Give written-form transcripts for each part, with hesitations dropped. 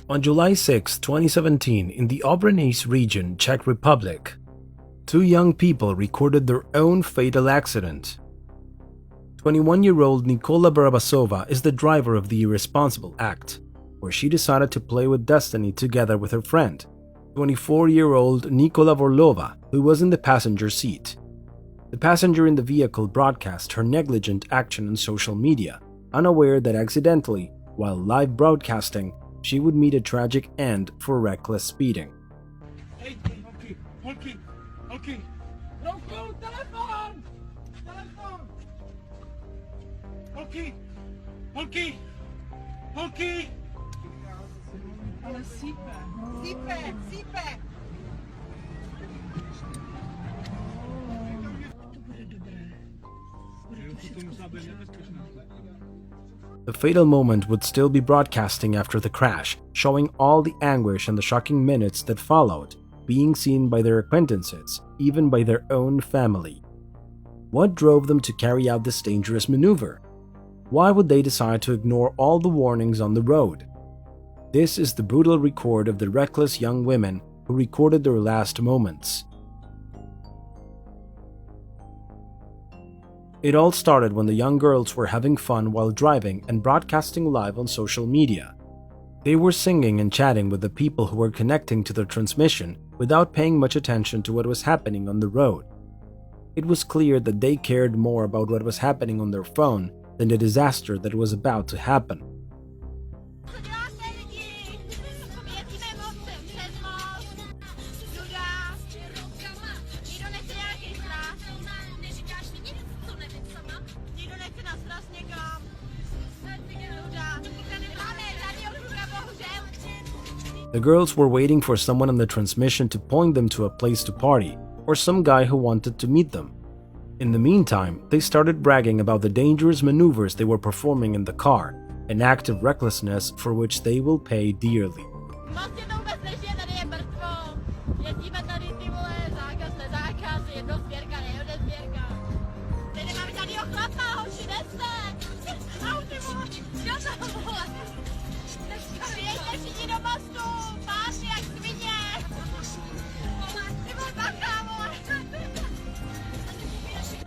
On July 6, 2017, in the Obranec region, Czech Republic, two young people recorded their own fatal accident. 21-year-old Nikola Barabášová is the driver of the irresponsible act, where she decided to play with destiny together with her friend, 24-year-old Nikola Vorlová, who was in the passenger seat. The passenger in the vehicle broadcast her negligent action on social media, unaware that accidentally, while live broadcasting, she would meet a tragic end for reckless speeding. Hey, okay. Roku, telefon! Holky! Ale sípe! The fatal moment would still be broadcasting after the crash, showing all the anguish and the shocking minutes that followed, being seen by their acquaintances, even by their own family. What drove them to carry out this dangerous maneuver? Why would they decide to ignore all the warnings on the road? This is the brutal record of the reckless young women who recorded their last moments. It all started when the young girls were having fun while driving and broadcasting live on social media. They were singing and chatting with the people who were connecting to their transmission without paying much attention to what was happening on the road. It was clear that they cared more about what was happening on their phone than the disaster that was about to happen. The girls were waiting for someone on the transmission to point them to a place to party, or some guy who wanted to meet them. In the meantime, they started bragging about the dangerous maneuvers they were performing in the car, an act of recklessness for which they will pay dearly.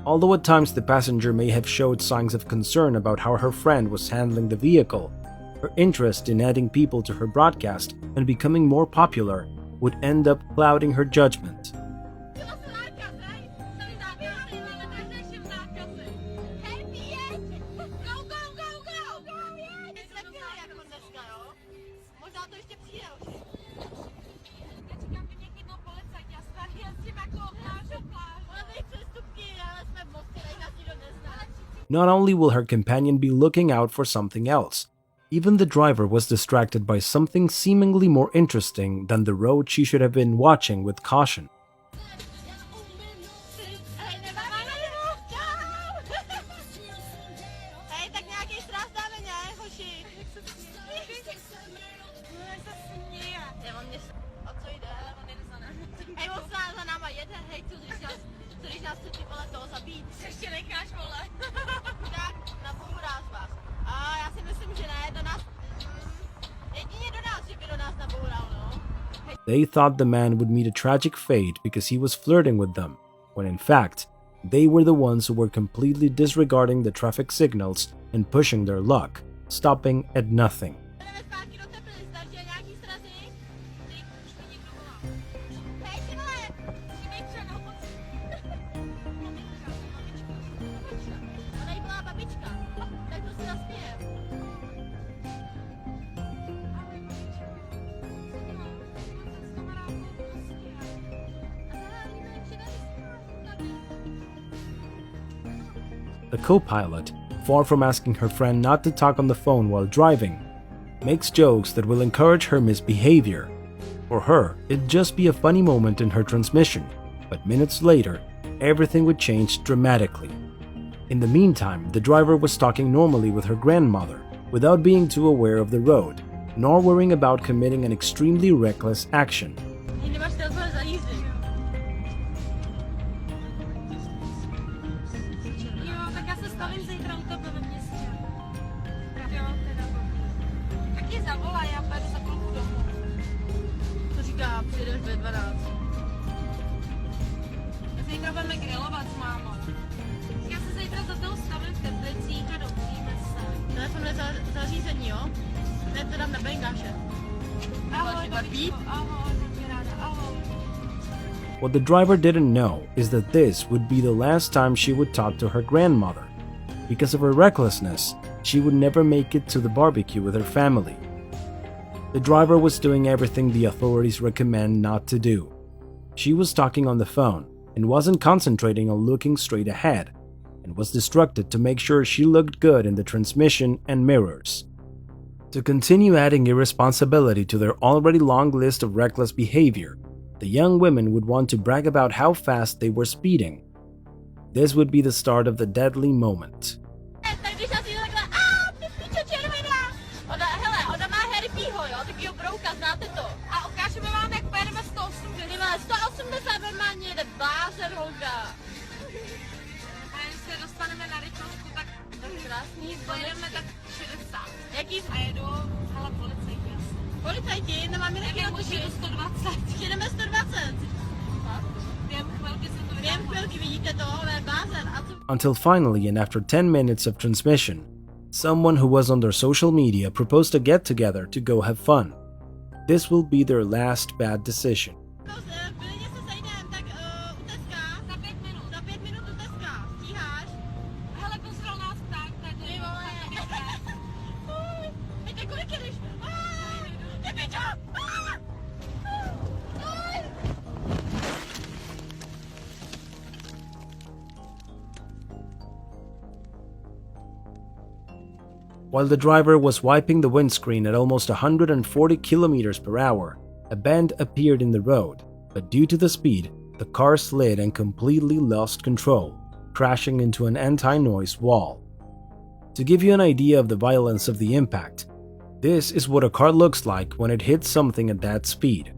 Although at times the passenger may have showed signs of concern about how her friend was handling the vehicle, her interest in adding people to her broadcast and becoming more popular would end up clouding her judgment. Not only will her companion be looking out for something else, even the driver was distracted by something seemingly more interesting than the road she should have been watching with caution. They thought the man would meet a tragic fate because he was flirting with them, when in fact, they were the ones who were completely disregarding the traffic signals and pushing their luck, stopping at nothing. The co-pilot, far from asking her friend not to talk on the phone while driving, makes jokes that will encourage her misbehavior. For her, it'd just be a funny moment in her transmission, but minutes later, everything would change dramatically. In the meantime, the driver was talking normally with her grandmother, without being too aware of the road, nor worrying about committing an extremely reckless action. ve 12. Zítra budeme grilovat s mámou. Já se zítra za toho stavím v Teplicích a domluvíme se. Telefon je zařízení, jo? Ne, to dám na bengáše. Ahoj, babičko, ahoj, mám tě ráda, ahoj. What the driver didn't know is that this would be the last time she would talk to her grandmother. Because of her recklessness, she would never make it to the barbecue with her family. The driver was doing everything the authorities recommend not to do. She was talking on the phone and wasn't concentrating on looking straight ahead, and was distracted to make sure she looked good in the transmission and mirrors. To continue adding irresponsibility to their already long list of reckless behavior, the young women would want to brag about how fast they were speeding. This would be the start of the deadly moment. Policajti, nemáme taky odložit 120. Jedeme 120. Během chvilky vidíte to, ale blázen. Until finally, and after 10 minutes of transmission, someone who was on their social media proposed a get-together to go have fun. This will be their last bad decision. While the driver was wiping the windscreen at almost 140 kilometers per hour, a bend appeared in the road, but due to the speed, the car slid and completely lost control, crashing into an anti-noise wall. To give you an idea of the violence of the impact, this is what a car looks like when it hits something at that speed.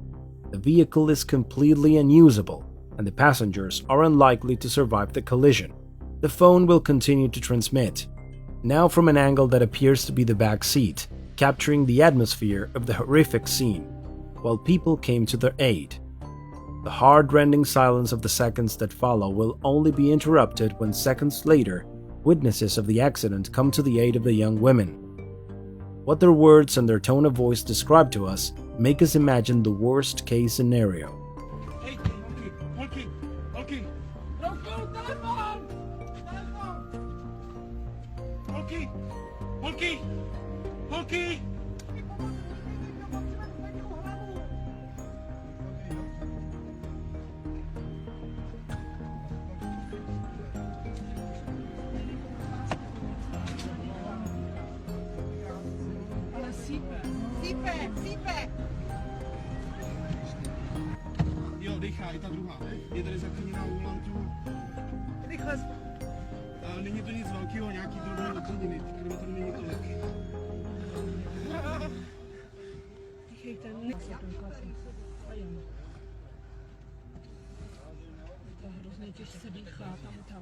The vehicle is completely unusable, and the passengers are unlikely to survive the collision. The phone will continue to transmit, now from an angle that appears to be the back seat, capturing the atmosphere of the horrific scene, while people came to their aid. The heart-rending silence of the seconds that follow will only be interrupted when seconds later, witnesses of the accident come to the aid of the young women. What their words and their tone of voice describe to us make us imagine the worst-case scenario. Hey, okay. Don't go, telephone! Okay. Sípe. Jo, dechá, i ta druhá. Je tady zakliněná u volantu. Rychle. Není to nic velkého, nějaký drobné odrodiny. Kromě to není tolik. Dýchejte, to hrozně těžce dýchá tam.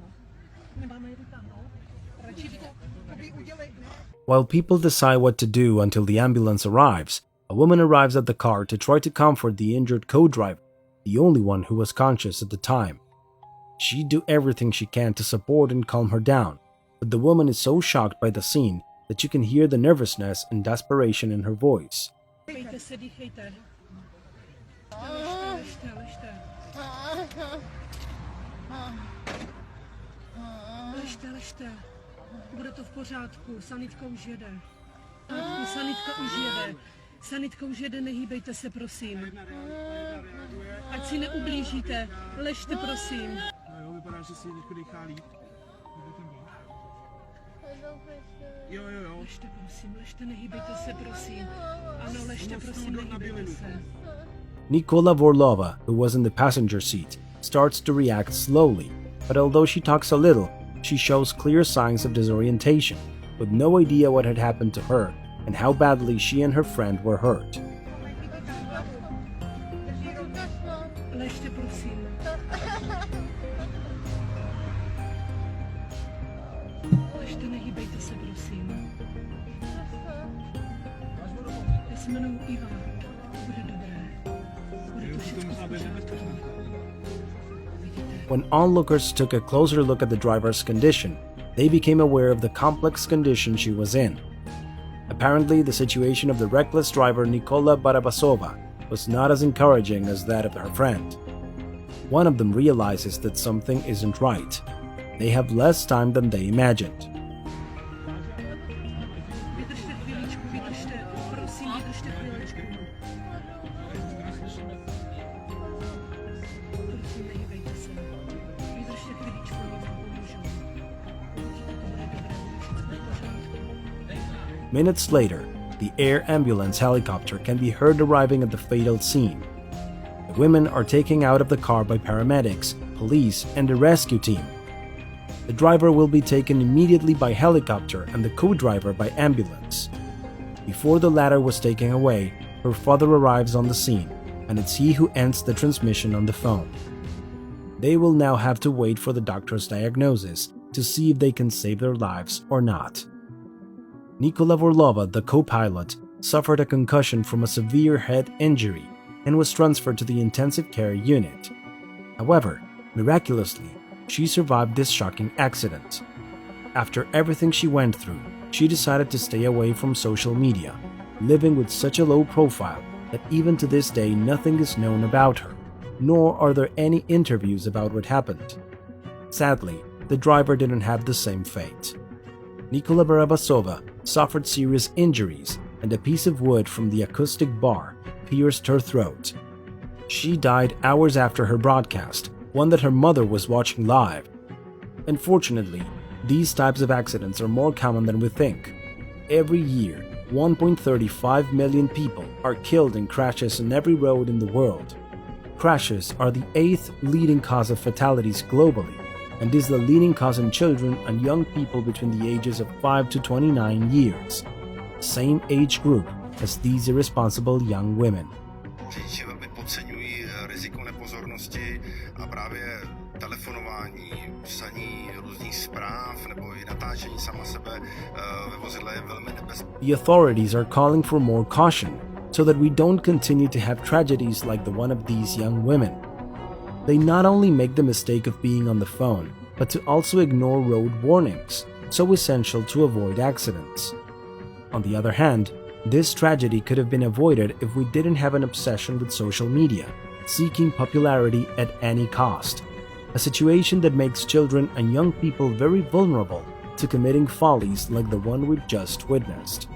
Nemáme je vytáhnout? Radši to udělej. While people decide what to do until the ambulance arrives, a woman arrives at the car to try to comfort the injured co-driver, the only one who was conscious at the time. She'd do everything she can to support and calm her down, but the woman is so shocked by the scene that you can hear the nervousness and desperation in her voice. Dýchejte. Ležte. Bude to v pořádku, sanitka už jede. Sanitka už jede, nehýbejte se, prosím. Ať si neublížíte, ležte, prosím. Jo, vypadá, že si teďko dechá líp. Jo. Ležte, nehýbejte se, prosím. Ano, ležte, prosím, nehýbejte se. Nikola Vorlová, who was in the passenger seat, starts to react slowly, but although she talks a little, she shows clear signs of disorientation, with no idea what had happened to her and how badly she and her friend were hurt. Ležte, prosím. Ležte, nehýbejte se, prosím. Já se jmenuji Iva. Bude dobré. Bude to všechno to musela být nebezpečná. When onlookers took a closer look at the driver's condition, they became aware of the complex condition she was in. Apparently, the situation of the reckless driver Nikola Barabášová was not as encouraging as that of her friend. One of them realizes that something isn't right. They have less time than they imagined. Vydržte chvíličku, prosím, vydržte chvíličku. Prosím, nehýbejte se. Vydržte chvíličku, já vám pomůžu. Určitě to bude dobré, všechno bude v pořádku. Minutes later, the air ambulance helicopter can be heard arriving at the fatal scene. The women are taken out of the car by paramedics, police, and a rescue team. The driver will be taken immediately by helicopter and the co-driver by ambulance. Before the latter was taken away, her father arrives on the scene, and it's he who ends the transmission on the phone. They will now have to wait for the doctor's diagnosis to see if they can save their lives or not. Nikola Vorlová, the co-pilot, suffered a concussion from a severe head injury and was transferred to the intensive care unit. However, miraculously, she survived this shocking accident. After everything she went through, she decided to stay away from social media, living with such a low profile that even to this day nothing is known about her, nor are there any interviews about what happened. Sadly, the driver didn't have the same fate. Nikola Barabášová suffered serious injuries, and a piece of wood from the acoustic bar pierced her throat. She died hours after her broadcast, one that her mother was watching live. Unfortunately, these types of accidents are more common than we think. Every year, 1.35 million people are killed in crashes on every road in the world. Crashes are the 8th leading cause of fatalities globally, and is the leading cause in children and young people between the ages of 5 to 29 years, same age group as these irresponsible young women. Řidiči velmi podceňují riziko nepozornosti a právě telefonování, psaní různých zpráv nebo i natáčení sama sebe ve vozidle je velmi nebezpečné. The authorities are calling for more caution so that we don't continue to have tragedies like the one of these young women. They not only make the mistake of being on the phone, but to also ignore road warnings, so essential to avoid accidents. On the other hand, this tragedy could have been avoided if we didn't have an obsession with social media, seeking popularity at any cost, a situation that makes children and young people very vulnerable to committing follies like the one we've just witnessed.